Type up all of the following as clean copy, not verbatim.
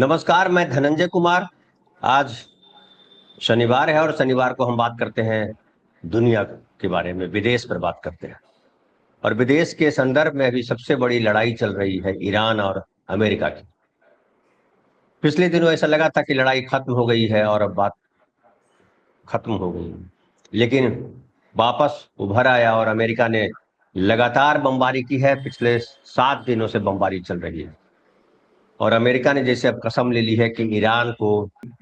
नमस्कार, मैं धनंजय कुमार। आज शनिवार है और शनिवार को हम बात करते हैं दुनिया के बारे में, विदेश पर बात करते हैं। और विदेश के संदर्भ में अभी सबसे बड़ी लड़ाई चल रही है ईरान और अमेरिका की। पिछले दिनों ऐसा लगा था कि लड़ाई खत्म हो गई है और अब बात खत्म हो गई, लेकिन वापस उभर आया और अमेरिका ने लगातार बमबारी की है। पिछले 7 दिनों से बमबारी चल रही है और अमेरिका ने जैसे अब कसम ले ली है कि ईरान को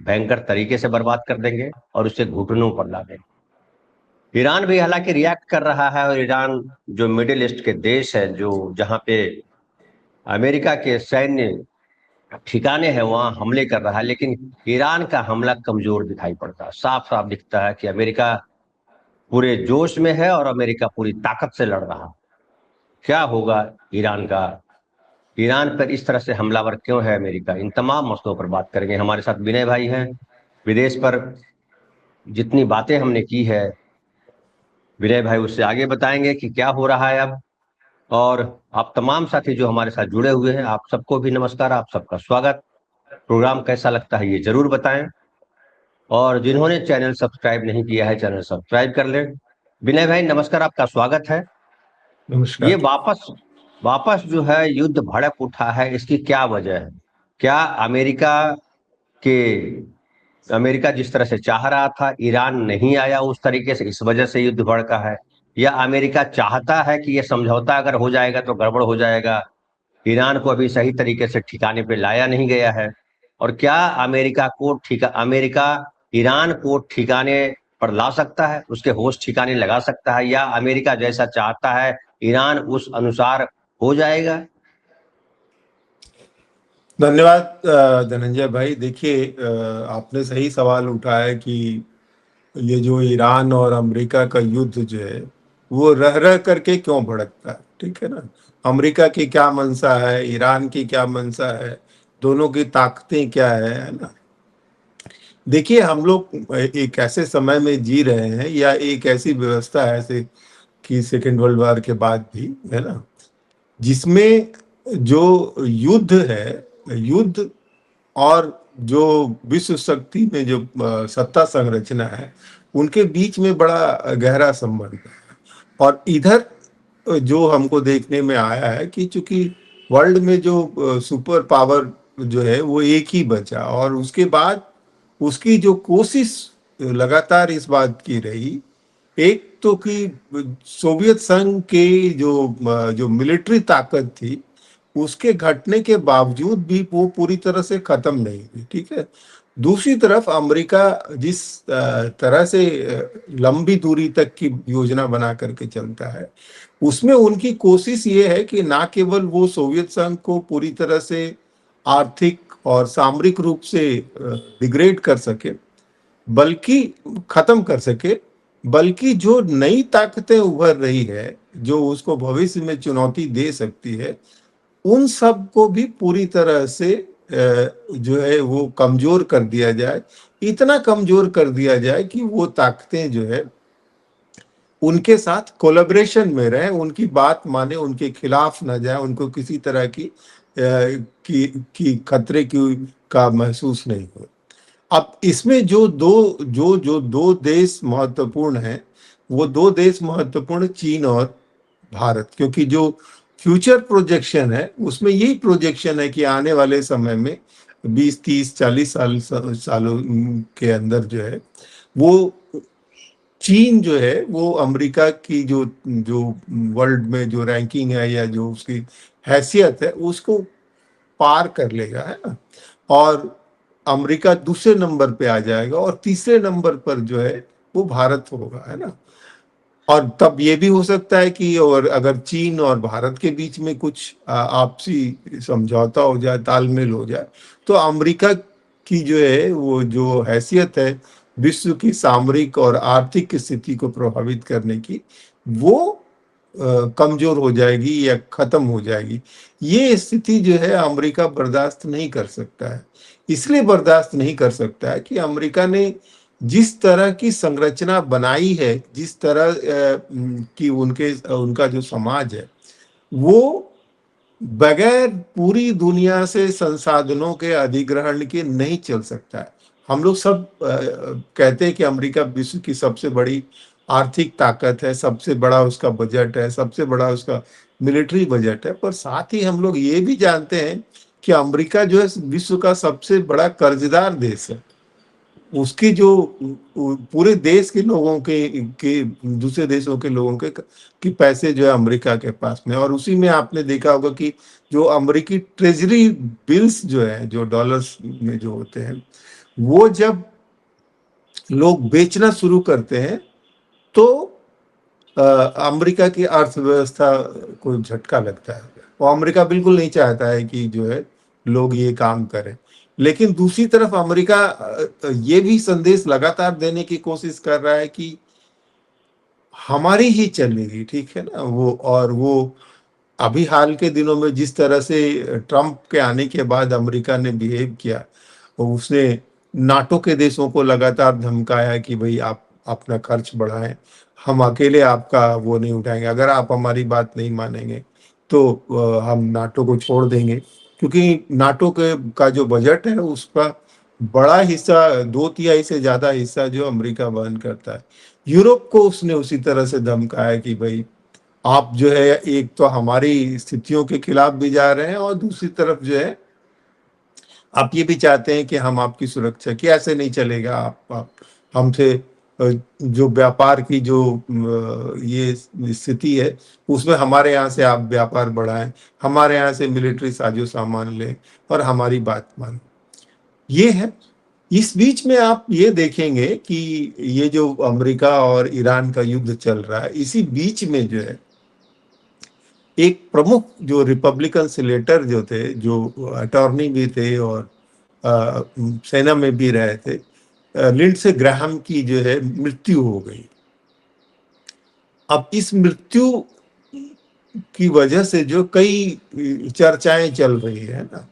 भयंकर तरीके से बर्बाद कर देंगे और उसे घुटनों पर ला देंगे। ईरान भी हालांकि रिएक्ट कर रहा है, और ईरान जो मिडिल ईस्ट के देश है, जो जहां पे अमेरिका के सैन्य ठिकाने हैं, वहां हमले कर रहा है। लेकिन ईरान का हमला कमजोर दिखाई पड़ता है। साफ साफ दिखता है कि अमेरिका पूरे जोश में है और अमेरिका पूरी ताकत से लड़ रहा है। क्या होगा ईरान का, ईरान पर इस तरह से हमलावर क्यों है अमेरिका, इन तमाम मसलों पर बात करेंगे। हमारे साथ विनय भाई हैं। विदेश पर जितनी बातें हमने की है, विनय भाई उससे आगे बताएंगे कि क्या हो रहा है अब। और आप तमाम साथी जो हमारे साथ जुड़े हुए हैं, आप सबको भी नमस्कार, आप सबका स्वागत। प्रोग्राम कैसा लगता है ये जरूर बताएं, और जिन्होंने चैनल सब्सक्राइब नहीं किया है, चैनल सब्सक्राइब कर लें। विनय भाई नमस्कार, आपका स्वागत है। ये नमस्कार। वापस वापस जो है युद्ध भड़क उठा है, इसकी क्या वजह है? क्या के अमेरिका जिस तरह से चाह रहा था, ईरान नहीं आया उस तरीके से, इस वजह से युद्ध भड़का है? या अमेरिका चाहता है कि ये समझौता अगर हो जाएगा तो गड़बड़ हो जाएगा, ईरान को अभी सही तरीके से ठिकाने पे लाया नहीं गया है? और क्या अमेरिका ईरान को ठिकाने पर ला सकता है, उसके होश ठिकाने लगा सकता है, या अमेरिका जैसा चाहता है ईरान उस अनुसार हो जाएगा? धन्यवाद धनंजय भाई। देखिए, आपने सही सवाल उठाया कि ये जो ईरान और अमेरिका का युद्ध जो है वो रह रह करके क्यों भड़कता है, ठीक है ना। अमेरिका की क्या मंशा है, ईरान की क्या मंशा है, दोनों की ताकतें क्या है ना। देखिए, हम लोग एक ऐसे समय में जी रहे हैं, या एक ऐसी व्यवस्था है ऐसे कि सेकेंड वर्ल्ड वॉर के बाद भी, है ना, जिसमें जो युद्ध है, युद्ध और जो विश्व शक्ति में जो सत्ता संरचना है, उनके बीच में बड़ा गहरा संबंध है। और इधर जो हमको देखने में आया है कि चूंकि वर्ल्ड में जो सुपर पावर जो है वो एक ही बचा, और उसके बाद उसकी जो कोशिश लगातार इस बात की रही, एक तो कि सोवियत संघ के जो मिलिट्री ताकत थी, उसके घटने के बावजूद भी वो पूरी तरह से खत्म नहीं हुई, ठीक है। दूसरी तरफ अमेरिका जिस तरह से लंबी दूरी तक की योजना बना करके चलता है, उसमें उनकी कोशिश ये है कि ना केवल वो सोवियत संघ को पूरी तरह से आर्थिक और सामरिक रूप से डिग्रेड कर सके, बल्कि खत्म कर सके, बल्कि जो नई ताकतें उभर रही है, जो उसको भविष्य में चुनौती दे सकती है, उन सब को भी पूरी तरह से जो है वो कमजोर कर दिया जाए। इतना कमजोर कर दिया जाए कि वो ताकतें जो है उनके साथ कोलैबोरेशन में रहे, उनकी बात माने, उनके खिलाफ ना जाए, उनको किसी तरह की खतरे की का महसूस नहीं हो। अब इसमें जो दो देश महत्वपूर्ण हैं, वो दो देश महत्वपूर्ण चीन और भारत, क्योंकि जो फ्यूचर प्रोजेक्शन है उसमें यही प्रोजेक्शन है कि आने वाले समय में 20 30 40 सालों के अंदर जो है वो चीन जो है वो अमेरिका की जो जो वर्ल्ड में जो रैंकिंग है, या जो उसकी हैसियत है, उसको पार कर लेगा, है ना। और अमेरिका दूसरे नंबर पे आ जाएगा, और तीसरे नंबर पर जो है वो भारत होगा, है ना। और तब ये भी हो सकता है कि और अगर चीन और भारत के बीच में कुछ आपसी समझौता हो जाए, तालमेल हो जाए, तो अमेरिका की जो है वो जो हैसियत है विश्व की सामरिक और आर्थिक स्थिति को प्रभावित करने की, वो कमजोर हो जाएगी या खत्म हो जाएगी। ये स्थिति जो है अमेरिका बर्दाश्त नहीं कर सकता है। इसलिए बर्दाश्त नहीं कर सकता है कि अमेरिका ने जिस तरह की संरचना बनाई है, जिस तरह की उनका जो समाज है, वो बगैर पूरी दुनिया से संसाधनों के अधिग्रहण के नहीं चल सकता है। हम लोग सब कहते हैं कि अमेरिका विश्व की सबसे बड़ी आर्थिक ताकत है, सबसे बड़ा उसका बजट है, सबसे बड़ा उसका मिलिट्री बजट है, पर साथ ही हम लोग ये भी जानते हैं कि अमेरिका जो है विश्व का सबसे बड़ा कर्जदार देश है। उसकी जो पूरे देश के लोगों के दूसरे देशों के लोगों के कि पैसे जो है अमेरिका के पास में, और उसी में आपने देखा होगा कि जो अमेरिकी ट्रेजरी बिल्स जो है, जो डॉलर्स में जो होते हैं, वो जब लोग बेचना शुरू करते हैं तो अमेरिका की अर्थव्यवस्था को झटका लगता है। वो अमेरिका बिल्कुल नहीं चाहता है कि जो है लोग ये काम करें। लेकिन दूसरी तरफ अमेरिका ये भी संदेश लगातार देने की कोशिश कर रहा है कि हमारी ही चलेगी, ठीक है ना। वो और वो अभी हाल के दिनों में जिस तरह से ट्रंप के आने के बाद अमेरिका ने बिहेव किया, उसने नाटो के देशों को लगातार धमकाया कि भाई आप अपना खर्च बढ़ाएं, हम अकेले आपका वो नहीं उठाएंगे, अगर आप हमारी बात नहीं मानेंगे तो हम नाटो को छोड़ देंगे। क्योंकि नाटो के का जो बजट है उसका बड़ा हिस्सा, 2/3 से ज्यादा हिस्सा जो अमेरिका वहन करता है। यूरोप को उसने उसी तरह से धमकाया कि भाई आप जो है एक तो हमारी स्थितियों के खिलाफ भी जा रहे हैं और दूसरी तरफ जो है आप ये भी चाहते हैं कि हम आपकी सुरक्षा की, ऐसे नहीं चलेगा। आप हमसे जो व्यापार की जो ये स्थिति है उसमें हमारे यहाँ से आप व्यापार बढ़ाएं, हमारे यहाँ से मिलिट्री साजो सामान लें और हमारी बात मानें। ये है। इस बीच में आप ये देखेंगे कि ये जो अमेरिका और ईरान का युद्ध चल रहा है, इसी बीच में जो है एक प्रमुख जो रिपब्लिकन सेनेटर जो थे, जो अटॉर्नी भी थे और सेना में भी रहे थे, लिंडसे ग्राहम की जो है मृत्यु हो गई। अब इस मृत्यु की वजह से जो कई चर्चाएं चल रही है ना,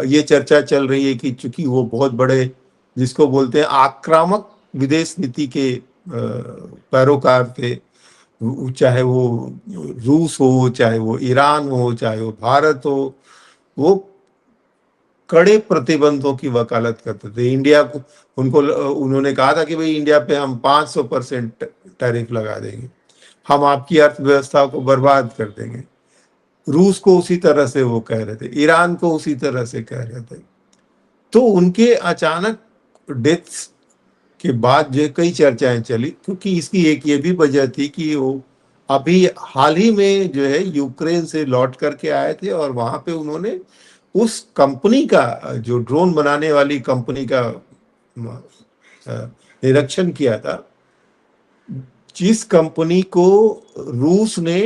ये चर्चा चल रही है कि चूंकि वो बहुत बड़े, जिसको बोलते हैं आक्रामक विदेश नीति के पैरोकार थे, चाहे वो रूस हो, चाहे वो ईरान हो, चाहे वो भारत हो, वो कड़े प्रतिबंधों की वकालत करते थे। इंडिया को उनको उन्होंने कहा था कि भाई इंडिया पे हम 500% टैरिफ लगा देंगे, हम आपकी अर्थव्यवस्था को बर्बाद कर देंगे। रूस को उसी तरह से वो कह रहे थे, ईरान को उसी तरह से कह रहे थे। तो उनके अचानक डेथ के बाद जो कई चर्चाएं चली, क्योंकि इसकी एक ये भी वजह थी कि वो अभी हाल ही में जो है यूक्रेन से लौट करके आए थे और वहां पे उन्होंने उस कंपनी का, जो ड्रोन बनाने वाली कंपनी का निरीक्षण किया था, जिस कंपनी को रूस ने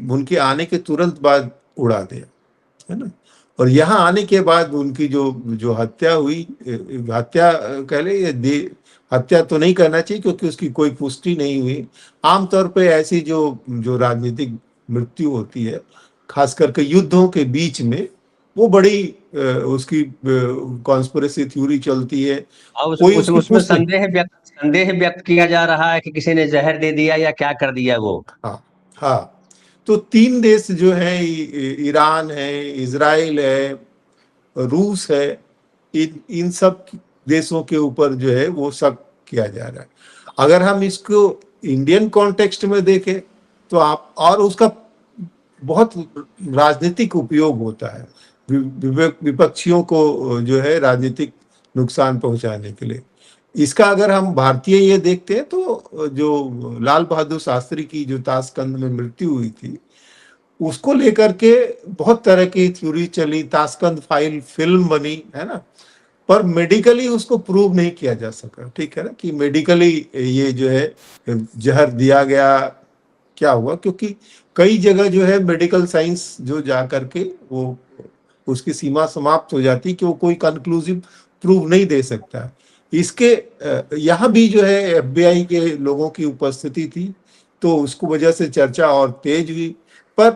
उनके आने के तुरंत बाद उड़ा दिया, है ना। और यहाँ आने के बाद उनकी जो जो हत्या हुई, हत्या कह ले, हत्या तो नहीं करना चाहिए क्योंकि उसकी कोई पुष्टि नहीं हुई। आमतौर पे ऐसी जो जो राजनीतिक मृत्यु होती है, खास करके युद्धों के बीच में, वो बड़ी उसकी कॉन्स्पिरेसी थ्योरी चलती है, और कोई उसकी उसमें पुष्टि। संदेह व्यक्त किया जा रहा है कि किसी ने जहर दे दिया या क्या कर दिया वो। हाँ, हाँ। तो 3 देश जो है, ईरान है, इजराइल है, रूस है, इन इन सब देशों के ऊपर जो है वो शक किया जा रहा है। अगर हम इसको इंडियन कॉन्टेक्स्ट में देखें तो आप, और उसका बहुत राजनीतिक उपयोग होता है विपक्षियों को जो है राजनीतिक नुकसान पहुंचाने के लिए। इसका अगर हम भारतीय ये देखते हैं तो जो लाल बहादुर शास्त्री की जो ताशकंद में मृत्यु हुई थी, उसको लेकर के बहुत तरह की थ्योरी चली, ताशकंद फाइल फिल्म बनी, है ना। पर मेडिकली उसको प्रूव नहीं किया जा सका, ठीक है ना, कि मेडिकली ये जो है जहर दिया गया, क्या हुआ। क्योंकि कई जगह जो है मेडिकल साइंस जो जा करके वो उसकी सीमा समाप्त हो जाती कि वो कोई कंक्लूसिव प्रूव नहीं दे सकता। इसके यहाँ भी जो है एफबीआई के लोगों की उपस्थिति थी, तो उसको वजह से चर्चा और तेज हुई। पर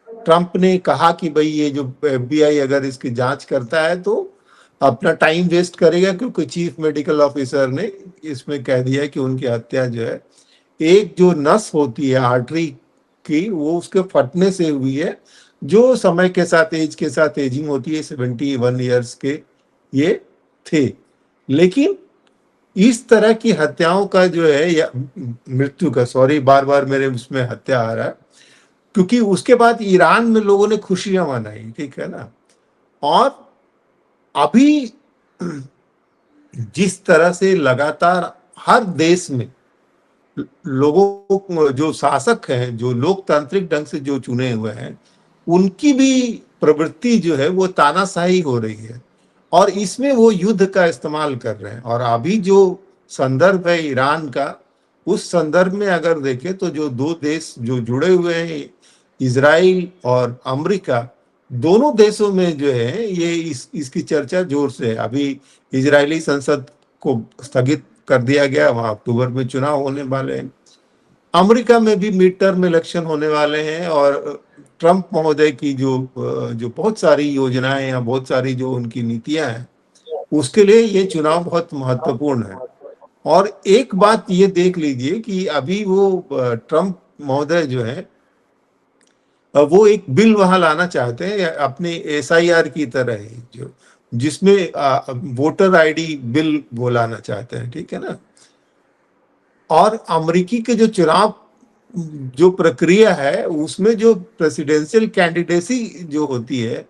ट्रंप ने कहा कि भाई ये जो एफबीआई अगर इसकी जांच करता है तो अपना टाइम वेस्ट करेगा, क्योंकि चीफ मेडिकल ऑफिसर ने इसमें कह दिया कि उनकी हत्या जो है एक जो नस होती है आर्टरी की, वो उसके फटने से हुई है, जो समय के साथ, एज के साथ एजिंग होती है, 71 ईयर्स के ये थे। लेकिन इस तरह की हत्याओं का जो है, या मृत्यु का, सॉरी बार बार मेरे उसमें हत्या आ रहा है, क्योंकि उसके बाद ईरान में लोगों ने खुशियां मनाई, ठीक है ना। और अभी जिस तरह से लगातार हर देश में लोगों को, जो शासक हैं, जो लोकतांत्रिक ढंग से जो चुने हुए हैं, उनकी भी प्रवृत्ति जो है वो तानाशाही हो रही है, और इसमें वो युद्ध का इस्तेमाल कर रहे हैं। और अभी जो संदर्भ है ईरान का, उस संदर्भ में अगर देखें तो जो दो देश जो जुड़े हुए हैं, इजराइल और अमेरिका, दोनों देशों में जो है ये इसकी चर्चा जोर से है। अभी इजरायली संसद को स्थगित कर दिया गया, वहां अक्टूबर में चुनाव होने वाले हैं। अमेरिका में भी मिड टर्म इलेक्शन होने वाले हैं, और ट्रंप महोदय की जो जो बहुत सारी योजनाएं या बहुत सारी जो उनकी नीतियां हैं, उसके लिए ये चुनाव बहुत महत्वपूर्ण है। और एक बात ये देख लीजिए कि अभी वो ट्रंप महोदय जो है, वो एक बिल वहां लाना चाहते हैं अपने एसआईआर की तरह ही, जो जिसमें वोटर आईडी बिल वो लाना चाहते हैं, ठीक है ना। और अमेरिकी के जो चुनाव जो प्रक्रिया है, उसमें जो प्रेसिडेंशियल कैंडिडेसी जो होती है,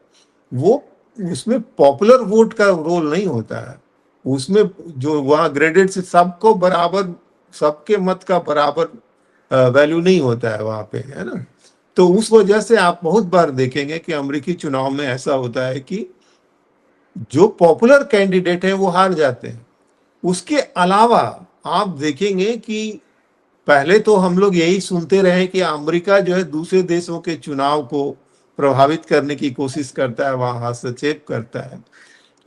वो उसमें पॉपुलर वोट का रोल नहीं होता है। उसमें जो वहाँ ग्रेडेड से सबको बराबर, सबके मत का बराबर वैल्यू नहीं होता है वहाँ पे, है ना। तो उस वजह से आप बहुत बार देखेंगे कि अमेरिकी चुनाव में ऐसा होता है कि जो पॉपुलर कैंडिडेट है वो हार जाते हैं। उसके अलावा आप देखेंगे कि पहले तो हम लोग यही सुनते रहे कि अमेरिका जो है दूसरे देशों के चुनाव को प्रभावित करने की कोशिश करता है, वहां हस्तक्षेप करता है।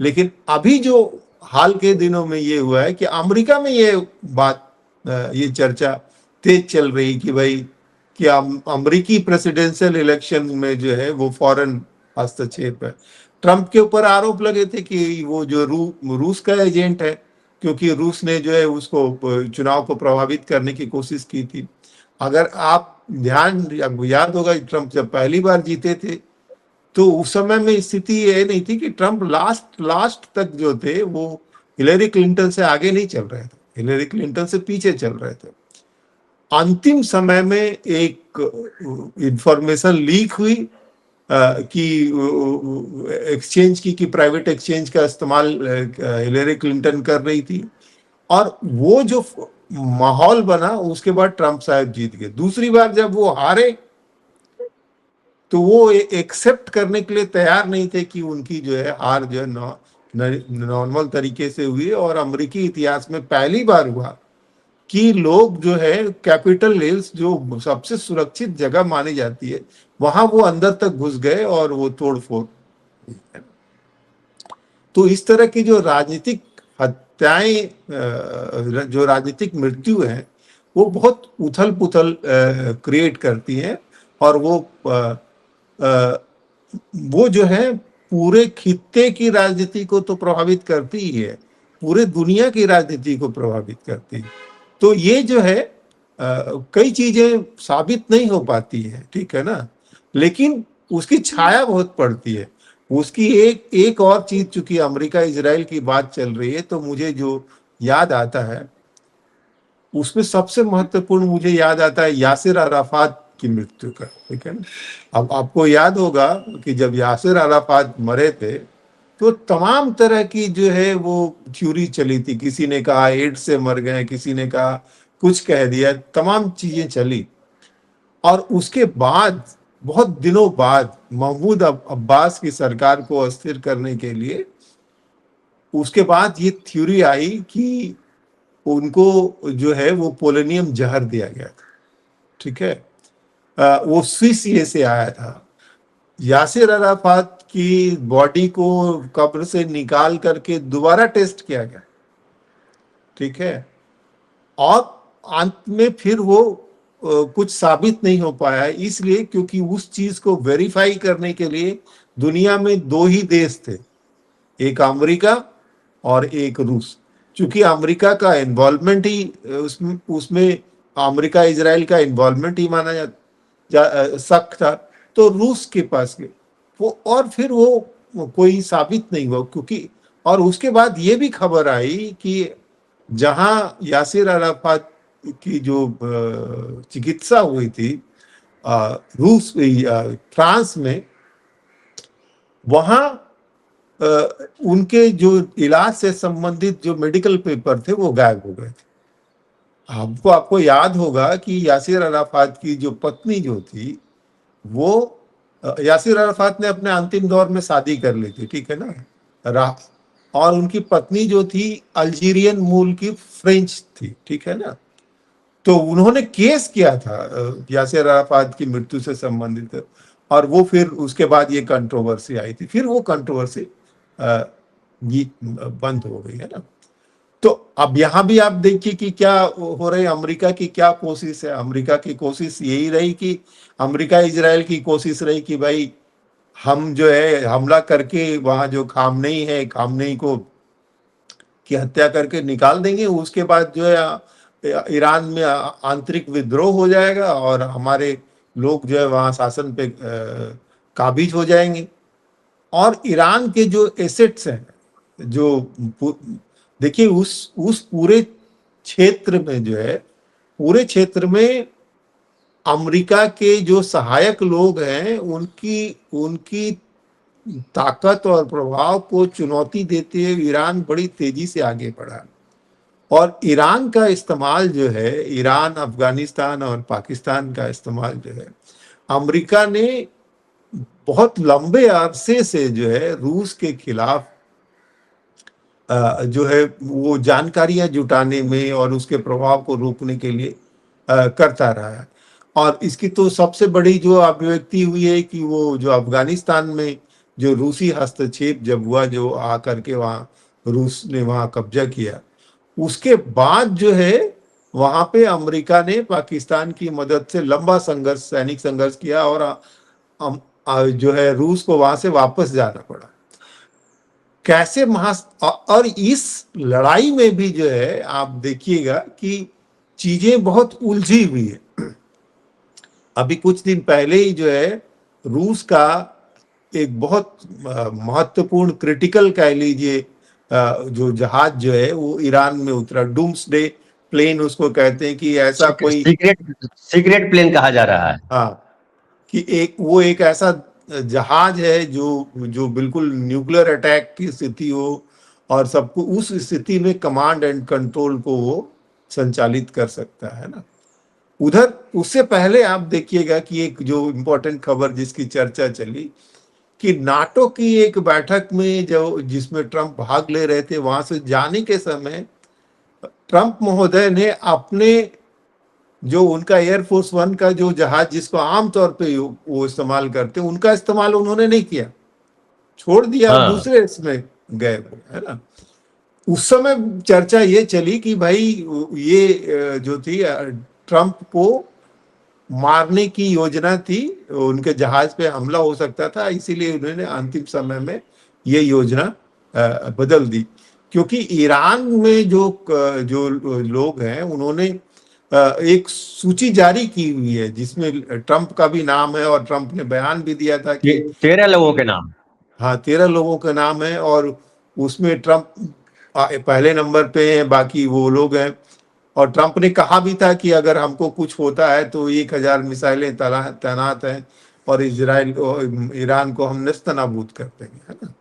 लेकिन अभी जो हाल के दिनों में ये हुआ है कि अमेरिका में ये बात, ये चर्चा तेज चल रही कि भाई, कि अमेरिकी प्रेसिडेंशियल इलेक्शन में जो है वो फॉरेन हस्तक्षेप है। ट्रंप के ऊपर आरोप लगे थे कि वो जो रूस का एजेंट है, क्योंकि रूस ने जो है उसको चुनाव को प्रभावित करने की कोशिश की थी। अगर आप ध्यान याद होगा, ट्रंप जब पहली बार जीते थे तो उस समय में स्थिति ये नहीं थी कि ट्रंप लास्ट लास्ट तक जो थे वो हिलेरी क्लिंटन से आगे नहीं चल रहे थे, हिलेरी क्लिंटन से पीछे चल रहे थे। अंतिम समय में एक इंफॉर्मेशन लीक हुई कि एक्सचेंज की, कि प्राइवेट एक्सचेंज का इस्तेमाल हिलेरी क्लिंटन कर रही थी, और वो जो माहौल बना, उसके बाद ट्रंप साहब जीत गए। दूसरी बार जब वो हारे तो वो एक्सेप्ट करने के लिए तैयार नहीं थे कि उनकी जो है हार जो है नॉर्मल तरीके से हुई। और अमेरिकी इतिहास में पहली बार हुआ कि लोग जो है कैपिटल हिल्स, जो सबसे सुरक्षित जगह मानी जाती है, वहां वो अंदर तक घुस गए और वो तोड़फोड़। तो इस तरह की जो राजनीतिक हत्याएं, जो राजनीतिक मृत्यु है, वो बहुत उथल पुथल क्रिएट करती हैं, और वो जो है पूरे खित्ते की राजनीति को तो प्रभावित करती ही है, पूरे दुनिया की राजनीति को प्रभावित करती है। तो ये जो है कई चीजें साबित नहीं हो पाती है, ठीक है ना, लेकिन उसकी छाया बहुत पड़ती है। उसकी एक और चीज, चूंकि अमेरिका इजराइल की बात चल रही है, तो मुझे जो याद आता है, उसमें सबसे महत्वपूर्ण मुझे याद आता है यासिर अराफात की मृत्यु का, ठीक है ना। अब आपको याद होगा कि जब यासिर अराफात मरे थे तो तमाम तरह की जो है वो थ्योरी चली थी। किसी ने कहा एड्स से मर गए, किसी ने कहा कुछ कह दिया, तमाम चीजें चली। और उसके बाद बहुत दिनों बाद महमूद अब्बास की सरकार को अस्थिर करने के लिए उसके बाद ये थ्योरी आई कि उनको जो है वो पोलोनियम जहर दिया गया था, ठीक है। वो स्विस ये से आया था। यासिर अराफात की बॉडी को कब्र से निकाल करके दोबारा टेस्ट किया गया, ठीक है। और अंत में फिर वो कुछ साबित नहीं हो पाया, इसलिए क्योंकि उस चीज को वेरीफाई करने के लिए दुनिया में दो ही देश थे, एक अमेरिका और एक रूस। क्योंकि अमेरिका का इन्वॉल्वमेंट ही उसमें अमेरिका इजराइल का इन्वॉल्वमेंट ही माना शक था। तो रूस के पास गए वो, और फिर वो कोई साबित नहीं हुआ, क्योंकि और उसके बाद ये भी खबर आई कि जहां यासिर अराफात की जो चिकित्सा हुई थी रूस फ्रांस में, वहां उनके जो इलाज से संबंधित जो मेडिकल पेपर थे वो गायब हो गए थे। आपको याद होगा कि यासिर अराफात की जो पत्नी जो थी वो यासिर अराफात ने अपने अंतिम दौर में शादी कर ली थी, ठीक है ना, और उनकी पत्नी जो थी अल्जीरियन मूल की फ्रेंच थी, ठीक है ना। तो उन्होंने केस किया था यासिर अराफात की मृत्यु से संबंधित, और वो फिर उसके बाद ये कंट्रोवर्सी आई थी, फिर वो कंट्रोवर्सी ये बंद हो गई है ना। तो अब यहां भी आप देखिए कि क्या हो रही है, अमेरिका की क्या कोशिश है। अमेरिका की कोशिश यही रही कि अमेरिका इजराइल की कोशिश रही कि भाई हम जो है हमला करके वहां जो खामनेई है, खामनेई को की हत्या करके निकाल देंगे, उसके बाद जो है ईरान में आंतरिक विद्रोह हो जाएगा और हमारे लोग जो है वहां शासन पे काबिज हो जाएंगे। और ईरान के जो एसेट्स हैं, जो देखिए उस पूरे क्षेत्र में जो है, पूरे क्षेत्र में अमेरिका के जो सहायक लोग हैं उनकी उनकी ताकत और प्रभाव को चुनौती देते हुए ईरान बड़ी तेजी से आगे बढ़ा। और ईरान का इस्तेमाल जो है, ईरान, अफगानिस्तान और पाकिस्तान का इस्तेमाल जो है, अमेरिका ने बहुत लंबे अरसे से जो है रूस के खिलाफ जो है वो जानकारियां जुटाने में और उसके प्रभाव को रोकने के लिए करता रहा है। और इसकी तो सबसे बड़ी जो अभिव्यक्ति हुई है कि वो जो अफगानिस्तान में जो रूसी हस्तक्षेप जब हुआ, जो आकर के वहाँ रूस ने वहाँ कब्जा किया, उसके बाद जो है वहां पे अमेरिका ने पाकिस्तान की मदद से लंबा संघर्ष, सैनिक संघर्ष किया, और जो है रूस को वहां से वापस जाना पड़ा। कैसे और इस लड़ाई में भी जो है आप देखिएगा कि चीजें बहुत उलझी हुई है। अभी कुछ दिन पहले ही जो है रूस का एक बहुत महत्वपूर्ण क्रिटिकल कह लीजिए जो जहाज जो है वो ईरान में उतरा, डूम्सडे प्लेन उसको कहते हैं, कि ऐसा कोई सीक्रेट प्लेन कहा जा रहा है। हाँ, कि एक ऐसा जहाज है जो जो बिल्कुल न्यूक्लियर अटैक की स्थिति हो और सबको उस स्थिति में कमांड एंड कंट्रोल को वो संचालित कर सकता है ना। उधर उससे पहले आप देखिएगा कि एक जो इम्पोर्टेंट खबर जिसकी चर्चा चली कि नाटो की एक बैठक में जो जिसमें ट्रंप भाग ले रहे थे, वहां से जाने के समय ट्रंप महोदय ने अपने जो उनका एयरफोर्स वन का जो जहाज जिसको आमतौर पे वो इस्तेमाल करते, उनका इस्तेमाल उन्होंने नहीं किया, छोड़ दिया, और हाँ। दूसरे इसमें गए, है ना। उस समय चर्चा ये चली कि भाई ये जो थी ट्रंप को मारने की योजना थी, उनके जहाज पे हमला हो सकता था, इसीलिए उन्होंने अंतिम समय में ये योजना बदल दी। क्योंकि ईरान में जो जो लोग हैं उन्होंने एक सूची जारी की हुई है जिसमें ट्रंप का भी नाम है, और ट्रंप ने बयान भी दिया था कि 13 लोगों के नाम। हाँ, 13 लोगों का नाम है, और उसमें ट्रंप पहले नंबर पे है, बाकी वो लोग हैं। और ट्रंप ने कहा भी था कि अगर हमको कुछ होता है तो 1000 मिसाइलें तैनात हैं और इजराइल को, ईरान को हम नेस्तनाबूद कर देंगे, है ना।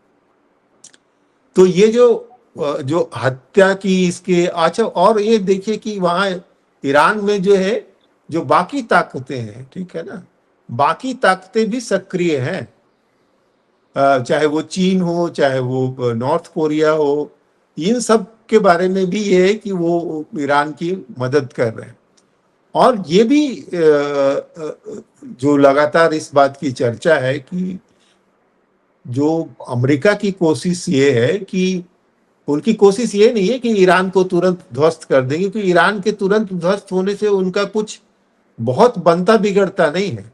तो ये जो जो हत्या की इसके, अच्छा, और ये देखिए कि वहाँ ईरान में जो है जो बाकी ताकतें हैं, ठीक है ना, बाकी ताकतें भी सक्रिय हैं, चाहे वो चीन हो, चाहे वो नॉर्थ कोरिया हो, इन सब के बारे में भी ये है कि वो ईरान की मदद कर रहे हैं। और ये भी जो लगातार इस बात की चर्चा है कि जो अमेरिका की कोशिश ये है कि उनकी कोशिश ये नहीं है कि ईरान को तुरंत ध्वस्त कर देंगे, क्योंकि ईरान के तुरंत ध्वस्त होने से उनका कुछ बहुत बनता बिगड़ता नहीं है।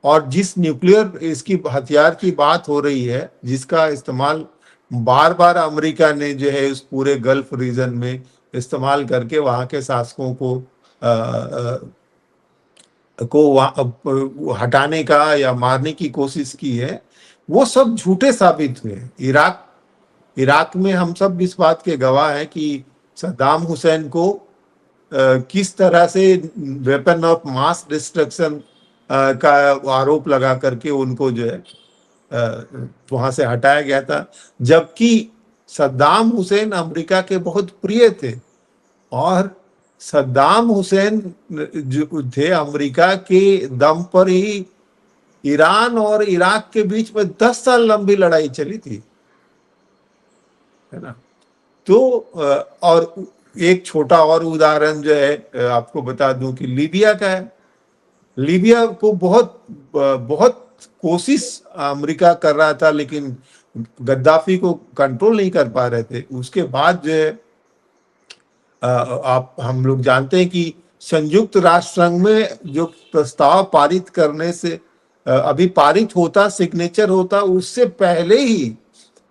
और जिस न्यूक्लियर इसकी हथियार की बात हो रही है, जिसका इस्तेमाल बार बार अमेरिका ने जो है उस पूरे गल्फ रीजन में इस्तेमाल करके वहां के शासकों को को हटाने का या मारने की कोशिश की है, वो सब झूठे साबित हुए। इराक इराक में हम सब इस बात के गवाह हैं कि सद्दाम हुसैन को किस तरह से वेपन ऑफ मास डिस्ट्रक्शन का आरोप लगा करके उनको जो है वहां से हटाया गया था, जबकि सद्दाम हुसैन अमेरिका के बहुत प्रिय थे। और सद्दाम हुसैन जो थे, अमेरिका के दम पर ही ईरान और इराक के बीच में 10 साल लंबी लड़ाई चली थी, है ना। तो और एक छोटा और उदाहरण जो है आपको बता दूं कि लीबिया का है। लीबिया को बहुत बहुत कोशिश अमेरिका कर रहा था, लेकिन गद्दाफी को कंट्रोल नहीं कर पा रहे थे। उसके बाद जो है आप हम लोग जानते हैं कि संयुक्त राष्ट्र संघ में जो प्रस्ताव पारित करने से अभी पारित होता, सिग्नेचर होता, उससे पहले ही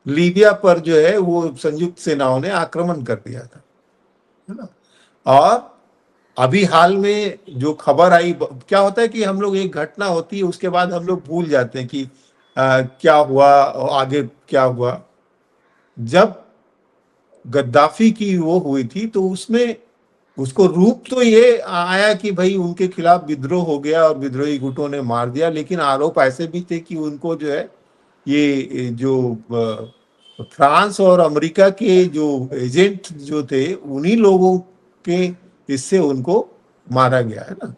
लीबिया पर जो है वो संयुक्त सेनाओं ने आक्रमण कर दिया था, है ना। और अभी हाल में जो खबर आई, क्या होता है कि हम लोग एक घटना होती है उसके बाद हम लोग भूल जाते हैं कि क्या हुआ और आगे क्या हुआ। जब गद्दाफी की वो हुई थी तो उसमें उसको रूप तो ये आया कि भाई उनके खिलाफ विद्रोह हो गया और विद्रोही गुटों ने मार दिया, लेकिन आरोप ऐसे भी थे कि उनको जो है ये जो फ्रांस और अमेरिका के जो एजेंट जो थे, उन्हीं लोगों के इससे उनको मारा गया, है ना।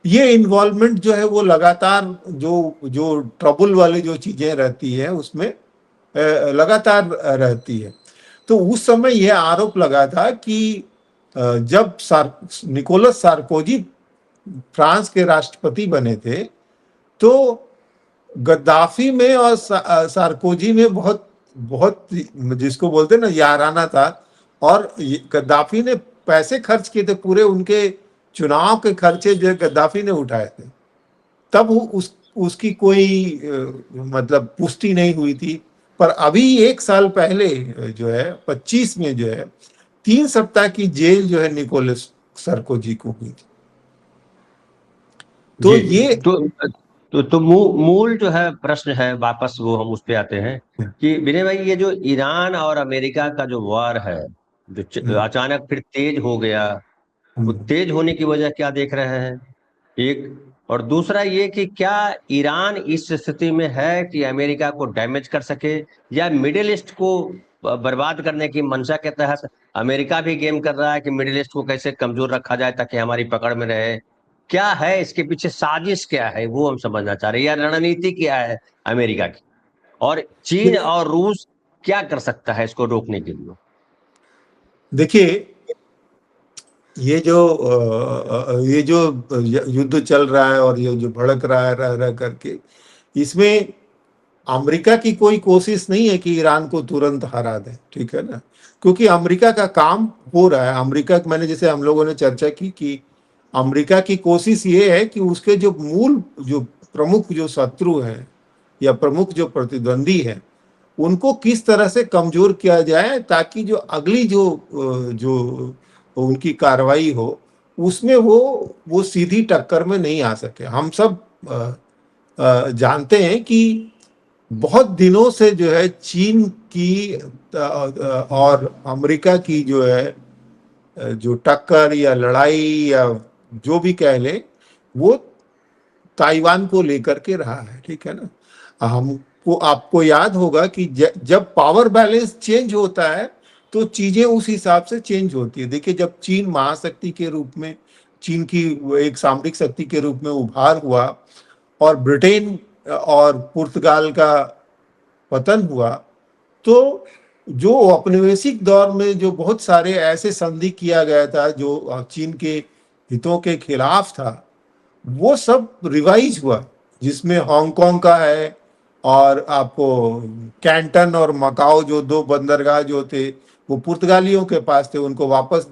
ये इन्वॉल्वमेंट जो है वो लगातार जो जो ट्रबल वाली जो चीजें रहती है उसमें लगातार रहती है। तो उस समय यह आरोप लगा था कि जब निकोलस सार्कोजी फ्रांस के राष्ट्रपति बने थे, तो गद्दाफी में और सार्कोजी में बहुत बहुत जिसको बोलते ना याराना था। और गद्दाफी ने पैसे खर्च किए थे, पूरे उनके चुनाव के खर्चे जो गद्दाफी ने उठाए थे। तब उसकी कोई मतलब पुष्टि नहीं हुई थी। पर अभी एक साल पहले जो है 25 में जो है 3 सप्ताह की जेल जो है निकोलस सार्कोजी को हुई थी। तो जी ये तो मूल जो है प्रश्न है, वापस वो हम उस पे आते हैं कि विनय भाई, ये जो ईरान और अमेरिका का जो वार है, जो अचानक फिर तेज हो गया, वो तेज होने की वजह क्या देख रहे हैं? एक, और दूसरा ये कि क्या ईरान इस स्थिति में है कि अमेरिका को डैमेज कर सके, या मिडिल ईस्ट को बर्बाद करने की मंशा के तहत अमेरिका भी गेम कर रहा है कि मिडिल ईस्ट को कैसे कमजोर रखा जाए ताकि हमारी पकड़ में रहे? क्या है इसके पीछे, साजिश क्या है, वो हम समझना चाह रहे हैं, या रणनीति क्या है अमेरिका की, और चीन और रूस क्या कर सकता है इसको रोकने के लिए? देखिए, ये जो युद्ध चल रहा है और ये जो भड़क रहा है रह रह करके, इसमें अमेरिका की कोई कोशिश नहीं है कि ईरान को तुरंत हरा दे, ठीक है ना। क्योंकि अमेरिका का काम हो रहा है। अमेरिका, मैंने जैसे हम लोगों ने चर्चा की कि अमेरिका की कोशिश ये है कि उसके जो मूल जो प्रमुख जो शत्रु हैं या प्रमुख जो प्रतिद्वंदी हैं, उनको किस तरह से कमजोर किया जाए ताकि जो अगली जो जो उनकी कार्रवाई हो उसमें वो सीधी टक्कर में नहीं आ सके। हम सब जानते हैं कि बहुत दिनों से जो है चीन की और अमेरिका की जो है जो टक्कर या लड़ाई या जो भी कह ले, वो ताइवान को लेकर के रहा है, ठीक है ना। हमको आपको याद होगा कि जब पावर बैलेंस चेंज होता है तो चीजें उस हिसाब से चेंज होती है। देखिए, जब चीन महाशक्ति के रूप में, चीन की एक सामरिक शक्ति के रूप में उभार हुआ और ब्रिटेन और पुर्तगाल का पतन हुआ, तो जो औपनिवेशिक दौर में जो बहुत सारे ऐसे संधि किया गया था जो चीन के हितों के खिलाफ था, वो सब रिवाइज हुआ, जिसमें हांगकांग का है और आपको कैंटन और मकाओ जो दो बंदरगाह जो थे वो पुर्तगालियों के पास थे, उनको वापस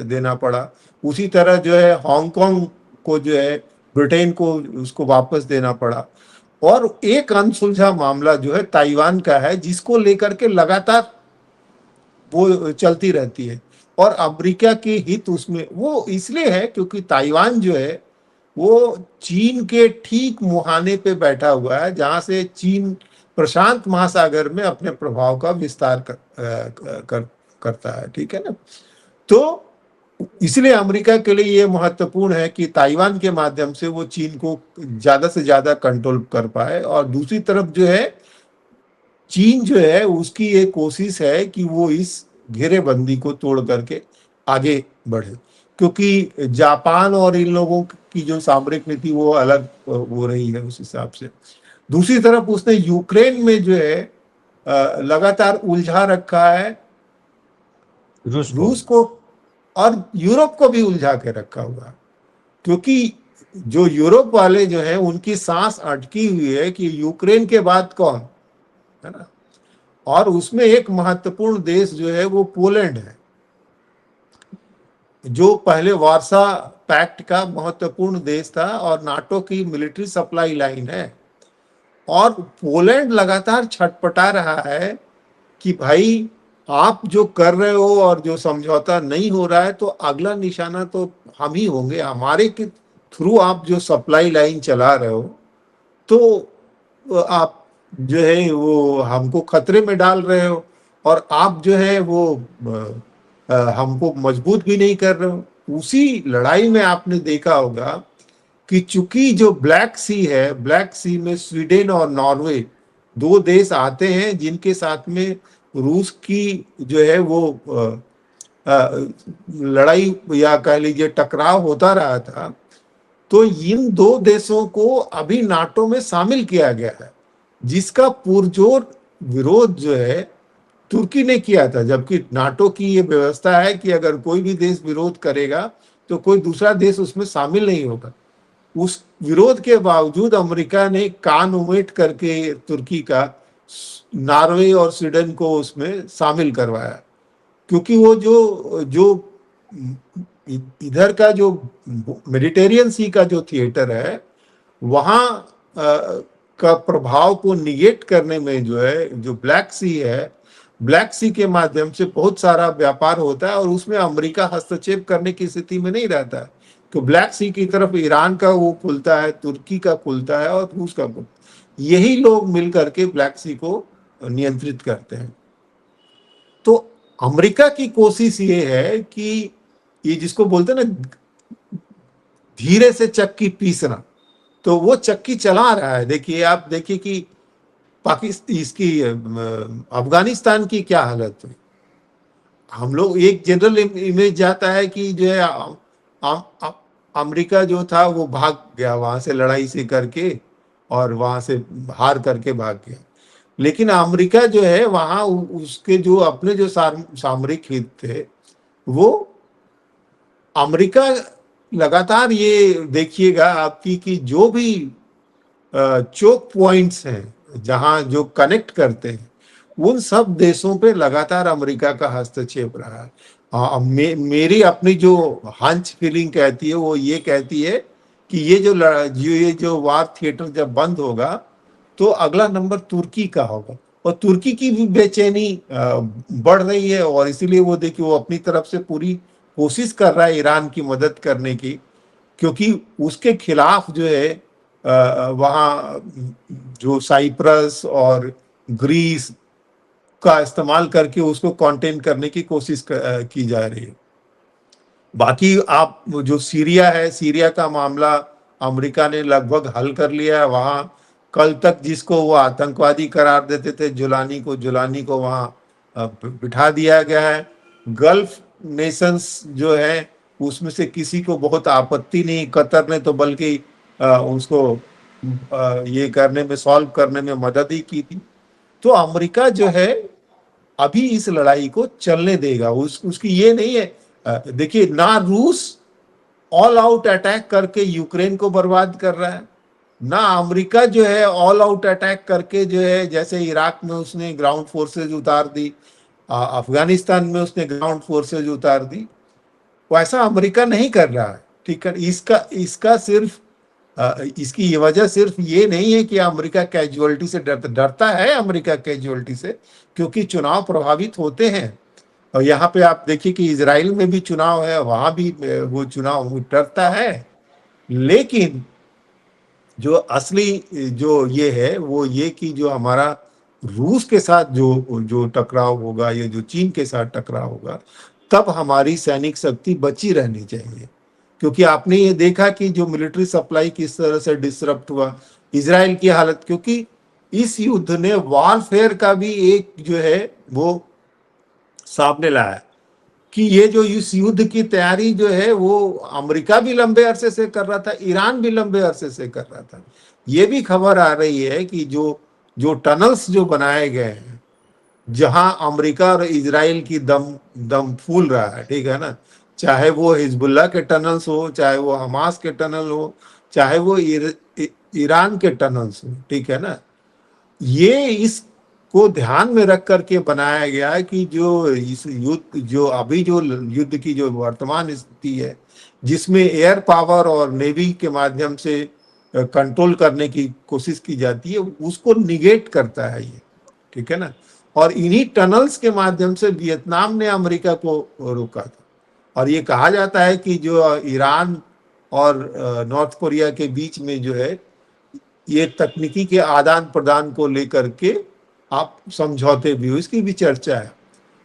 देना पड़ा। उसी तरह जो है हांगकांग को जो है ब्रिटेन को उसको वापस देना पड़ा। और एक अनसुलझा मामला जो है ताइवान का है, जिसको लेकर के लगातार वो चलती रहती है। और अमेरिका के हित उसमें वो इसलिए है क्योंकि ताइवान जो है वो चीन के ठीक मुहाने पे बैठा हुआ है, जहां से चीन प्रशांत महासागर में अपने प्रभाव का विस्तार करता है। ठीक है ना। तो इसलिए अमेरिका के लिए ये महत्वपूर्ण है कि ताइवान के माध्यम से वो चीन को ज्यादा से ज्यादा कंट्रोल कर पाए, और दूसरी तरफ जो है चीन जो है उसकी ये कोशिश है कि वो इस घेरेबंदी को तोड़ करके आगे बढ़े, क्योंकि जापान और इन लोगों की जो सामरिक नीति वो अलग हो रही है उस हिसाब से। दूसरी तरफ उसने यूक्रेन में जो है लगातार उलझा रखा है रूस को, और यूरोप को भी उलझा के रखा हुआ, क्योंकि जो यूरोप वाले जो हैं उनकी सांस अटकी हुई है कि यूक्रेन के बाद कौन, है ना। और उसमें एक महत्वपूर्ण देश जो है वो पोलैंड है, जो पहले वार्सा पैक्ट का महत्वपूर्ण देश था और नाटो की मिलिट्री सप्लाई लाइन है। और पोलैंड लगातार छटपटा रहा है कि भाई आप जो कर रहे हो और जो समझौता नहीं हो रहा है, तो अगला निशाना तो हम ही होंगे, हमारे के थ्रू आप जो सप्लाई लाइन चला रहे हो, तो आप जो है वो हमको खतरे में डाल रहे हो, और आप जो है वो हमको मजबूत भी नहीं कर रहे हो। उसी लड़ाई में आपने देखा होगा कि चूंकि जो ब्लैक सी है, ब्लैक सी में स्वीडन और नॉर्वे दो देश आते हैं जिनके साथ में रूस की जो है वो लड़ाई या कह लीजिए टकराव होता रहा था। तो इन दो देशों को अभी नाटो में शामिल किया गया है, जिसका पुरजोर विरोध जो है तुर्की ने किया था, जबकि नाटो की ये व्यवस्था है कि अगर कोई भी देश विरोध करेगा तो कोई दूसरा देश उसमें शामिल नहीं होगा। उस विरोध के बावजूद अमेरिका ने कान उमेट करके तुर्की का नॉर्वे और स्वीडन को उसमें शामिल करवाया, क्योंकि वो जो जो इधर का जो मेडिटेरियन सी का जो थिएटर है वहां का प्रभाव को निगेट करने में जो है जो ब्लैक सी है, ब्लैक सी के माध्यम से बहुत सारा व्यापार होता है, और उसमें अमेरिका हस्तक्षेप करने की स्थिति में नहीं रहता है। तो ब्लैक सी की तरफ ईरान का वो खुलता है, तुर्की का खुलता है, और रूस का खुलता है। यही लोग मिल करके ब्लैक सी को नियंत्रित करते हैं। तो अमेरिका की कोशिश ये है कि ये जिसको बोलते हैं ना धीरे से चक्की पीसना, तो वो चक्की चला रहा है। देखिए आप देखिए कि पाकिस्तान इसकी अफगानिस्तान की क्या हालत है। हम लोग एक जनरल इमेज जाता है कि जो है अमेरिका जो था वो भाग गया वहां से लड़ाई से करके, और वहां से हार करके भाग गया। लेकिन अमेरिका जो है वहां उसके जो अपने जो सामरिक हित थे, वो अमेरिका लगातार ये देखिएगा आपकी कि जो भी चोक पॉइंट्स हैं जहां जो कनेक्ट करते हैं, उन सब देशों पे लगातार अमेरिका का हस्तक्षेप रहा है। मेरी अपनी जो हंच फीलिंग कहती है वो ये कहती है कि ये जो वार थिएटर जब बंद होगा तो अगला नंबर तुर्की का होगा, और तुर्की की भी बेचैनी बढ़ रही है, और इसीलिए वो देखिए वो अपनी तरफ से पूरी कोशिश कर रहा है ईरान की मदद करने की, क्योंकि उसके खिलाफ जो है वहाँ जो साइप्रस और ग्रीस का इस्तेमाल करके उसको कंटेन करने की कोशिश की जा रही है। बाकी आप जो सीरिया है, सीरिया का मामला अमेरिका ने लगभग हल कर लिया है। वहाँ कल तक जिसको वो आतंकवादी करार देते थे जुलानी को वहाँ बिठा दिया गया है। गल्फ नेशंस जो है उसमें से किसी को बहुत आपत्ति नहीं, कतर ने तो बल्कि उसको ये करने में, सॉल्व करने में मदद ही की थी। तो अमेरिका जो है अभी इस लड़ाई को चलने देगा, उसकी ये नहीं है। देखिए ना रूस ऑल आउट अटैक करके यूक्रेन को बर्बाद कर रहा है, ना अमेरिका जो है ऑल आउट अटैक करके जो है जैसे इराक में उसने ग्राउंड फोर्सेज उतार दी, अफगानिस्तान में उसने ग्राउंड फोर्सेज उतार दी, वैसा अमेरिका नहीं कर रहा है। ठीक है, इसका सिर्फ इसकी वजह सिर्फ ये नहीं है कि अमेरिका कैजुअलिटी से डरता है अमेरिका कैजुअलिटी से, क्योंकि चुनाव प्रभावित होते हैं। और यहाँ पे आप देखिए कि इजराइल में भी चुनाव है, वहां भी वो चुनाव डरता है। लेकिन जो असली जो ये है वो ये कि जो हमारा रूस के साथ जो जो टकराव होगा या जो चीन के साथ टकराव होगा, तब हमारी सैनिक शक्ति बची रहनी चाहिए। क्योंकि आपने ये देखा कि जो मिलिट्री सप्लाई किस तरह से डिसरप्ट हुआ, इसराइल की हालत, क्योंकि इस युद्ध ने वॉरफेयर का भी एक जो है वो सामने लाया कि ये जो इस युद्ध की तैयारी जो है वो अमेरिका भी लंबे अरसे से कर रहा था, ईरान भी लंबे अरसे से कर रहा था। ये भी खबर आ रही है कि जो जो टनल्स जो बनाए गए हैं, जहां अमेरिका और इजराइल की दम दम फूल रहा है, ठीक है ना, चाहे वो हिजबुल्ला के टनल्स हो, चाहे वो हमास के टनल हो, चाहे वो ईरान के टनल्स हो, ठीक है ना, ये इसको ध्यान में रख करके बनाया गया है कि जो इस युद्ध जो अभी जो युद्ध की जो वर्तमान स्थिति है, जिसमें एयर पावर और नेवी के माध्यम से कंट्रोल करने की कोशिश की जाती है, उसको निगेट करता है ये, ठीक है ना। और इन्हीं टनल्स के माध्यम से वियतनाम ने अमेरिका को रोका था। और ये कहा जाता है कि जो ईरान और नॉर्थ कोरिया के बीच में जो है ये तकनीकी के आदान प्रदान को लेकर के आप समझौते भी हुए, इसकी भी चर्चा है।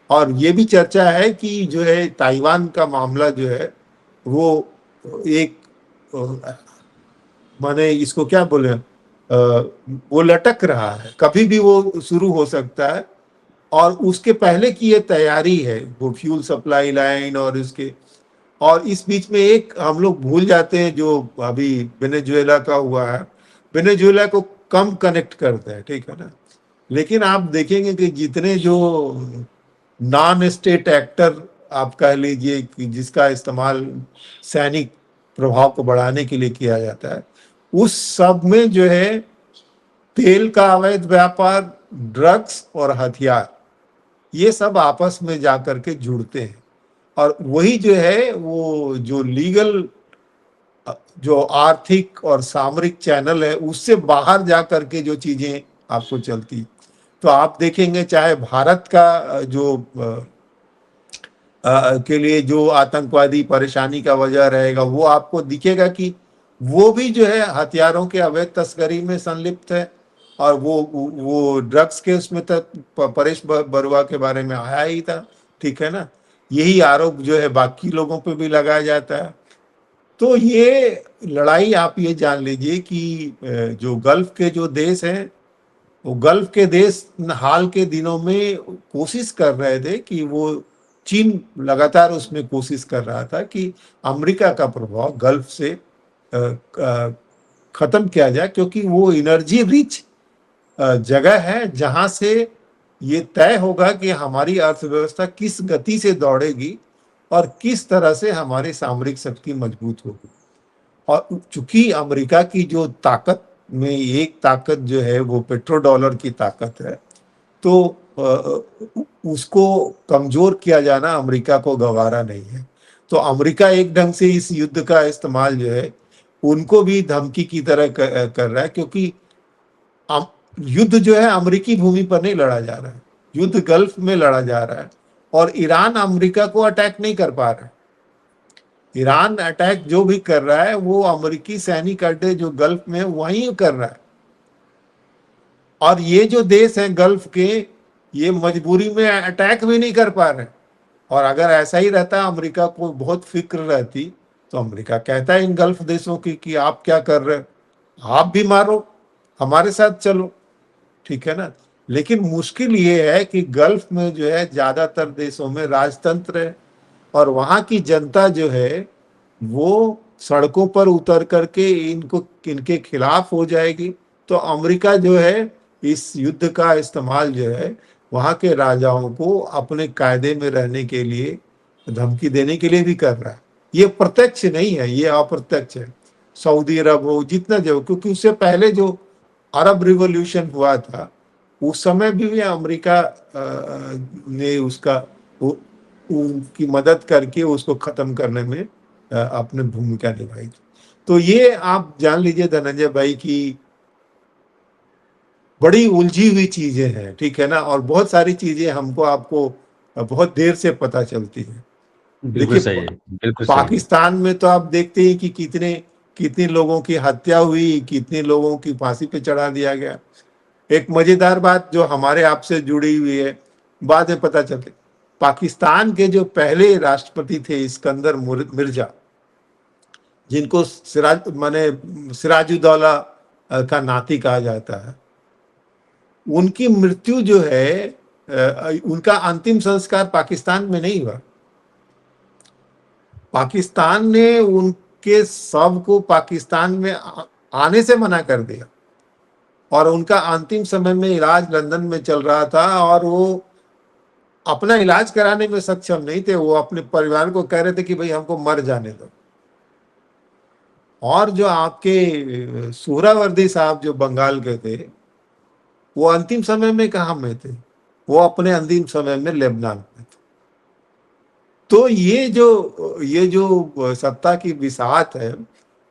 और ये भी चर्चा है कि जो है ताइवान का मामला जो है वो एक माने इसको क्या बोले, वो लटक रहा है, कभी भी वो शुरू हो सकता है। और उसके पहले की ये तैयारी है, वो फ्यूल सप्लाई लाइन और इसके, और इस बीच में एक हम लोग भूल जाते हैं जो अभी वेनेजुएला का हुआ है, वेनेजुएला को कम कनेक्ट करते हैं, ठीक है ना। लेकिन आप देखेंगे कि जितने जो नॉन स्टेट एक्टर आप कह लीजिए कि जिसका इस्तेमाल सैनिक प्रभाव को बढ़ाने के लिए किया जाता है, उस सब में जो है तेल का अवैध व्यापार, ड्रग्स और हथियार, ये सब आपस में जाकर के जुड़ते हैं। और वही जो है वो जो लीगल जो आर्थिक और सामरिक चैनल है उससे बाहर जा करके जो चीजें आपको चलती, तो आप देखेंगे चाहे भारत का जो के लिए जो आतंकवादी परेशानी का वजह रहेगा, वो आपको दिखेगा कि वो भी जो है हथियारों के अवैध तस्करी में संलिप्त है। और वो ड्रग्स के उसमें तक परेश बरुआ के बारे में आया ही था, ठीक है ना। यही आरोप जो है बाकी लोगों पे भी लगाया जाता है। तो ये लड़ाई आप ये जान लीजिए कि जो गल्फ के जो देश हैं, वो गल्फ के देश हाल के दिनों में कोशिश कर रहे थे कि वो, चीन लगातार उसमें कोशिश कर रहा था कि अमेरिका का प्रभाव गल्फ से खत्म किया जाए, क्योंकि वो एनर्जी रिच जगह है जहां से ये तय होगा कि हमारी अर्थव्यवस्था किस गति से दौड़ेगी और किस तरह से हमारी सामरिक शक्ति मजबूत होगी। और चूंकि अमेरिका की जो ताकत में एक ताकत जो है वो पेट्रो डॉलर की ताकत है, तो उसको कमजोर किया जाना अमेरिका को गवारा नहीं है। तो अमेरिका एक ढंग से इस युद्ध का इस्तेमाल जो है उनको भी धमकी की तरह कर रहा है, क्योंकि युद्ध जो है अमेरिकी भूमि पर नहीं लड़ा जा रहा है, युद्ध गल्फ में लड़ा जा रहा है। और ईरान अमेरिका को अटैक नहीं कर पा रहा है। ईरान अटैक जो भी कर रहा है वो अमेरिकी सैनिक अड्डे जो गल्फ में वहीं कर रहा है। और ये जो देश हैं गल्फ के, ये मजबूरी में अटैक भी नहीं कर पा रहे। और अगर ऐसा ही रहता, अमेरिका को बहुत फिक्र रहती, तो अमेरिका कहता है इन गल्फ देशों की कि आप क्या कर रहे हो, आप भी मारो, हमारे साथ चलो, ठीक है ना। लेकिन मुश्किल ये है कि गल्फ में जो है ज्यादातर देशों में राजतंत्र है, और वहां की जनता जो है वो सड़कों पर उतर करके इनके खिलाफ हो जाएगी। तो अमेरिका जो है इस युद्ध का इस्तेमाल जो है वहां के राजाओं को अपने कायदे में रहने के लिए, धमकी देने के लिए भी कर रहा है। ये प्रत्यक्ष नहीं है, ये अप्रत्यक्ष है। सऊदी अरब हो, जितना जो, क्योंकि उससे पहले जो अरब रिवॉल्यूशन हुआ था उस समय भी अमेरिका ने उसका उनकी मदद करके उसको खत्म करने में अपनी भूमिका निभाई थी। तो ये आप जान लीजिए धनंजय भाई की बड़ी उलझी हुई चीजें हैं, ठीक है ना। और बहुत सारी चीजें हमको आपको बहुत देर से पता चलती है। बिल्कुल देखिए सही है, बिल्कुल सही है। पाकिस्तान में तो आप देखते हैं कि कितने कितने लोगों की हत्या हुई, कितने लोगों की फांसी पे चढ़ा दिया गया। एक मजेदार बात जो हमारे आपसे जुड़ी हुई है, बाद में पता चले, पाकिस्तान के जो पहले राष्ट्रपति थे इस्कंदर मिर्जा, जिनको सिराजुद्दौला का नाती कहा जाता है, उनकी मृत्यु जो है, उनका अंतिम संस्कार पाकिस्तान में नहीं हुआ। पाकिस्तान ने उनके शव को पाकिस्तान में आने से मना कर दिया, और उनका अंतिम समय में इलाज लंदन में चल रहा था, और वो अपना इलाज कराने में सक्षम नहीं थे। वो अपने परिवार को कह रहे थे कि भाई हमको मर जाने दो। और जो आपके सोहरावर्दी साहब जो बंगाल के थे, वो अंतिम समय में कहाँ में थे? वो अपने अंतिम समय में लेबनान में थे। तो ये जो सत्ता की बिसात है,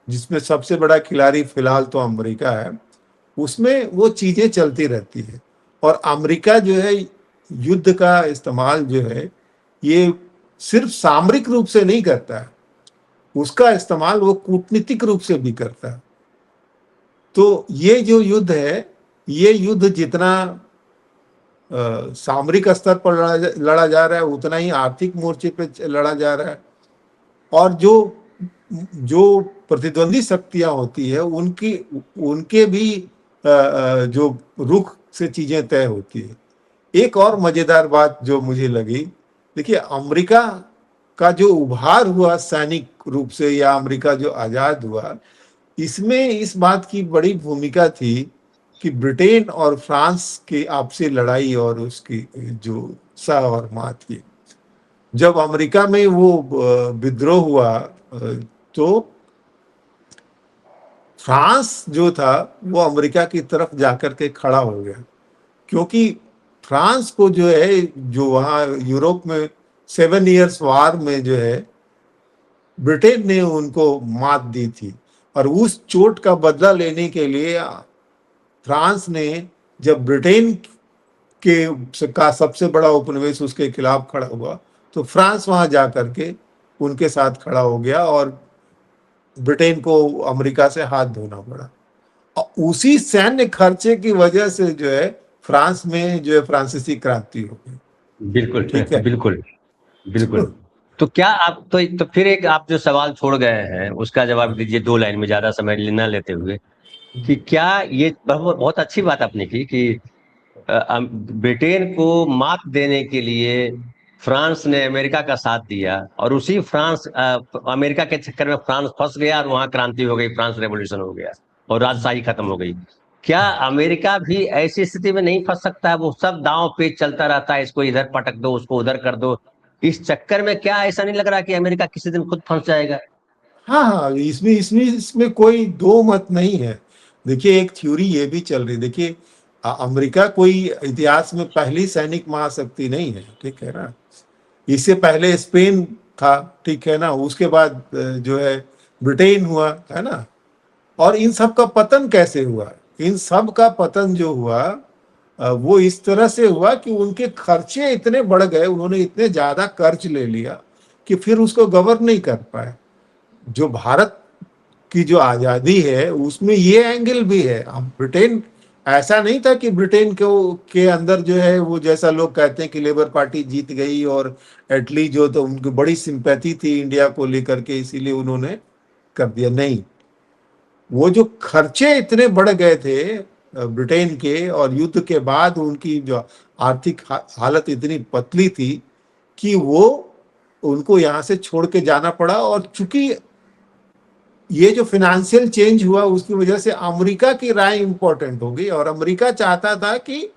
जिसमें सबसे बड़ा खिलाड़ी फिलहाल तो अमेरिका है, उसमें वो चीजें चलती रहती है। और अमेरिका जो है युद्ध का इस्तेमाल जो है, ये सिर्फ सामरिक रूप से नहीं करता है, उसका इस्तेमाल वो कूटनीतिक रूप से भी करता है। तो ये जो युद्ध है, ये युद्ध जितना सामरिक स्तर पर लड़ा जा रहा है, उतना ही आर्थिक मोर्चे पे लड़ा जा रहा है। और जो जो प्रतिद्वंदी शक्तियां होती है, उनकी उनके भी जो रुख से चीजें तय होती है। एक और मजेदार बात जो मुझे लगी, देखिए अमेरिका का जो उभार हुआ सैनिक रूप से, या अमेरिका जो आजाद हुआ, इसमें इस बात की बड़ी भूमिका थी कि ब्रिटेन और फ्रांस की आपसी लड़ाई और उसकी जो सह और मात की। जब अमेरिका में वो विद्रोह हुआ, तो फ्रांस जो था वो अमेरिका की तरफ जाकर के खड़ा हो गया, क्योंकि फ्रांस को जो है, जो वहाँ यूरोप में 7 इयर्स वार में जो है ब्रिटेन ने उनको मात दी थी। और उस चोट का बदला लेने के लिए फ्रांस ने, जब ब्रिटेन का सबसे बड़ा उपनिवेश उसके खिलाफ खड़ा हुआ, तो फ्रांस वहां जाकर के उनके साथ खड़ा हो गया, और ब्रिटेन को अमेरिका से हाथ धोना पड़ा। और उसी सैन्य खर्चे की वजह से जो है फ्रांस में जो है फ्रांसीसी क्रांति हो गई। बिल्कुल ठीक है। बिल्कुल बिल्कुल। तो क्या आप तो फिर एक आप जो सवाल छोड़ गए हैं उसका जवाब दीजिए 2 लाइन में, ज्यादा समय न लेते हुए, कि क्या ये बहुत अच्छी बात आपने की कि ब्रिटेन को मात देने के लिए फ्रांस ने अमेरिका का साथ दिया, और उसी अमेरिका के चक्कर में फ्रांस फंस गया और वहां क्रांति हो गई, फ्रांस रेवोल्यूशन हो गया और राजशाही खत्म हो गई। क्या अमेरिका भी ऐसी स्थिति में नहीं फंस सकता है? वो सब दांव पेच चलता रहता है, इसको इधर पटक दो, उसको उधर कर दो, इस चक्कर में क्या ऐसा नहीं लग रहा कि अमेरिका किसी दिन खुद फंस जाएगा? हाँ हाँ, इसमें कोई दो मत नहीं है। देखिए एक थ्योरी ये भी चल रही, देखिए अमेरिका कोई इतिहास में पहली सैनिक महाशक्ति नहीं है, ठीक है ना। इससे पहले स्पेन था, ठीक है ना, उसके बाद जो है ब्रिटेन हुआ, है ना। और इन सब का पतन कैसे हुआ? इन सब का पतन जो हुआ, वो इस तरह से हुआ कि उनके खर्चे इतने बढ़ गए, उन्होंने इतने ज्यादा कर्ज ले लिया कि फिर उसको गवर्न नहीं कर पाए। जो भारत की जो आजादी है उसमें ये एंगल भी है। अब ब्रिटेन, ऐसा नहीं था कि ब्रिटेन के अंदर जो है वो, जैसा लोग कहते हैं कि लेबर पार्टी जीत गई और एटली जो, तो उनको बड़ी सिंपैथी थी इंडिया को लेकर के, इसीलिए उन्होंने कर दिया। नहीं, वो जो खर्चे इतने बढ़ गए थे ब्रिटेन के, और युद्ध के बाद उनकी जो आर्थिक हालत इतनी पतली थी कि वो उनको यहाँ से छोड़ के जाना पड़ा। और चूंकि ये जो फाइनेंशियल चेंज हुआ उसकी वजह से अमेरिका की राय इंपॉर्टेंट हो गई, और अमेरिका चाहता था कि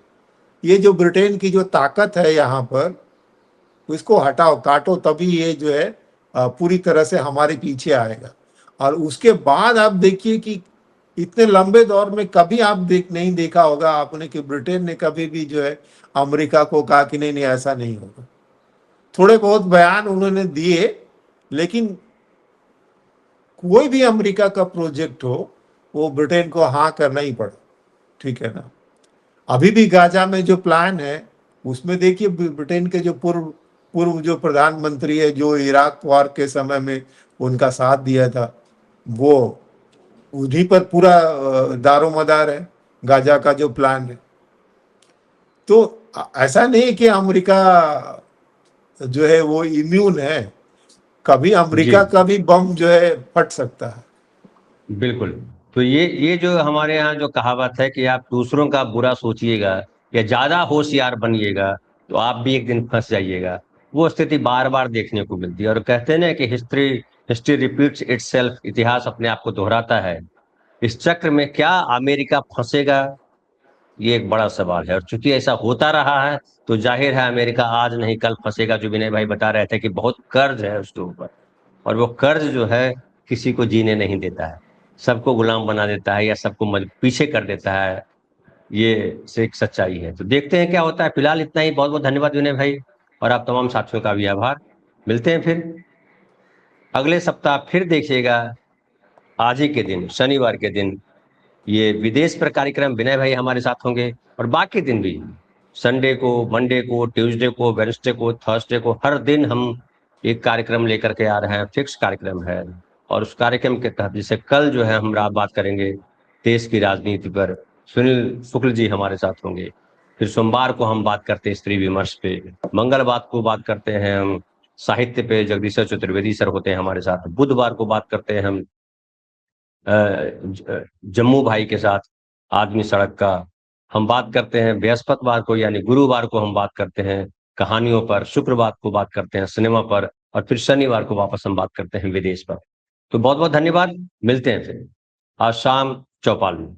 ये जो ब्रिटेन की जो ताकत है यहाँ पर, इसको हटाओ काटो, तभी ये जो है पूरी तरह से हमारे पीछे आएगा। और उसके बाद आप देखिए कि इतने लंबे दौर में कभी आप नहीं देखा होगा आपने कि ब्रिटेन ने कभी भी जो है अमेरिका को कहा कि नहीं नहीं ऐसा नहीं होगा। थोड़े बहुत बयान उन्होंने दिए, लेकिन कोई भी अमेरिका का प्रोजेक्ट हो वो ब्रिटेन को हाँ करना ही पड़ा, ठीक है ना। अभी भी गाजा में जो प्लान है उसमें देखिए ब्रिटेन के जो पूर्व पूर्व जो प्रधानमंत्री है, जो इराक वॉर के समय में उनका साथ दिया था, वो उन्हीं पर पूरा दारोमदार है, गाजा का जो प्लान है। तो ऐसा नहीं कि अमेरिका जो है वो इम्यून है, कभी जी अमेरिका का भी बम जो है फट सकता है। बिल्कुल। तो ये जो हमारे यहाँ जो कहावत है कि आप दूसरों का बुरा सोचिएगा या ज्यादा होशियार बनिएगा तो आप भी एक दिन फंस जाइएगा, वो स्थिति बार बार देखने को मिलती है। और कहते हैं ना कि हिस्ट्री हिस्ट्री रिपीट्स इटसेल्फ, इतिहास अपने आप को दोहराता है। इस चक्र में क्या अमेरिका फंसेगा, ये एक बड़ा सवाल है। और चूंकि ऐसा होता रहा है तो जाहिर है अमेरिका आज नहीं कल फंसेगा। जो विनय भाई बता रहे थे कि बहुत कर्ज है उसके ऊपर, और वो कर्ज जो है किसी को जीने नहीं देता है, सबको गुलाम बना देता है या सबको पीछे कर देता है। ये से एक सच्चाई है। तो देखते हैं क्या होता है। फिलहाल इतना ही। बहुत बहुत धन्यवाद विनय भाई, और आप तमाम साथियों का भी आभार। मिलते हैं फिर अगले सप्ताह। फिर देखिएगा आज ही के दिन, शनिवार के दिन, ये विदेश पर कार्यक्रम विनय भाई हमारे साथ होंगे। और बाकी दिन भी, संडे को, मंडे को, ट्यूसडे को, वेडनेसडे को, थर्सडे को, हर दिन हम एक कार्यक्रम लेकर के आ रहे हैं। फिक्स कार्यक्रम है। और उस कार्यक्रम के तहत जैसे कल जो है हम बात करेंगे देश की राजनीति पर, सुनील शुक्ल जी हमारे साथ होंगे। फिर सोमवार को हम बात करते हैं स्त्री विमर्श पे। मंगलवार को बात करते हैं हम साहित्य पे, जगदीशर चतुर्वेदी सर होते हैं हमारे साथ। बुधवार को बात करते हैं हम जम्मू भाई के साथ, आदमी सड़क का। हम बात करते हैं बृहस्पतिवार को यानी गुरुवार को हम बात करते हैं कहानियों पर, शुक्रवार को बात करते हैं सिनेमा पर, और फिर शनिवार को वापस हम बात करते हैं विदेश पर। तो बहुत बहुत धन्यवाद। मिलते हैं फिर आज शाम चौपाल में।